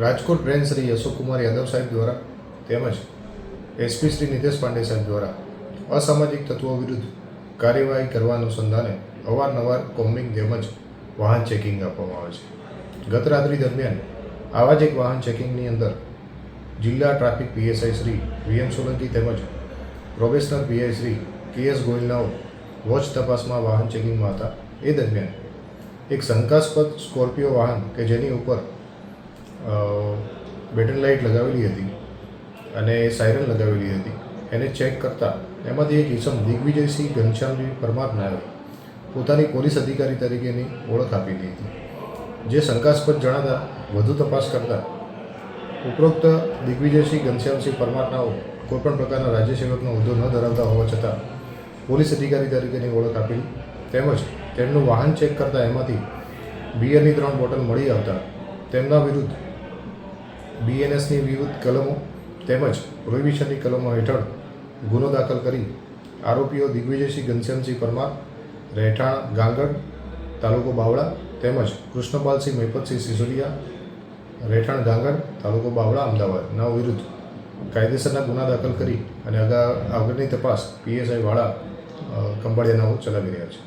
Rajkot range Shri Ashokkumar Yadav સાહેબ દ્વારા તેમજ એસપી શ્રી નિતેશ પાંડે સાહેબ દ્વારા અસામાજિક તત્વો વિરુદ્ધ કાર્યવાહી કરવા અનુસંધાને અવારનવાર કોમ્બિંગ તેમજ વાહન ચેકિંગ આપવામાં આવે છે. ગત રાત્રિ દરમિયાન આવા જ એક વાહન ચેકિંગની અંદર જિલ્લા traffic PSI Shri VM Solanki તેમજ પ્રોબેશનર પીઆઈ શ્રી કેએસ ગોયલનાઓ વોચ તપાસમાં વાહન ચેકિંગમાં હતા. એ દરમિયાન એક શંકાસ્પદ સ્કોર્પિયો વાહન કે જેની ઉપર બેટન લાઇટ લગાવેલી હતી અને સાયરન લગાવેલી હતી એને ચેક કરતાં એમાંથી એક ઈસમ દિગ્વિજયસિંહ ઘનશ્યામજી પરમાર નાયક પોતાની પોલીસ અધિકારી તરીકેની ઓળખ આપેલી હતી. જે શંકાસ્પદ જણાતા વધુ તપાસ કરતાં ઉપરોક્ત દિગ્વિજયસિંહ ઘનશ્યામસિંહ પરમારનાઓ કોઈપણ પ્રકારના રાજ્ય સેવકનો હોદ્દો ન ધરાવતા હોવા છતાં પોલીસ અધિકારી તરીકેની ઓળખ આપેલી તેમજ તેમનું વાહન ચેક કરતાં એમાંથી બિયરની 3 બોટલ મળી આવતા તેમના વિરુદ્ધ બીએનએસની વિરુદ્ધ કલમો તેમજ પ્રોહિબિશનની કલમો હેઠળ ગુનો દાખલ કરી આરોપીઓ દિગ્વિજયસિંહ ઘનશ્યામસિંહ પરમાર રહેઠાણ ગાંગડ તાલુકો બાવળા તેમજ કૃષ્ણપાલસિંહ મહિપતસિંહ સિસોદિયા રહેઠાણ ગાંગડ તાલુકો બાવળા અમદાવાદના વિરુદ્ધ કાયદેસરના ગુના દાખલ કરી અને આગળની તપાસ પીએસઆઈ વાળા ખંભાળિયાનાઓ ચલાવી રહ્યા છે.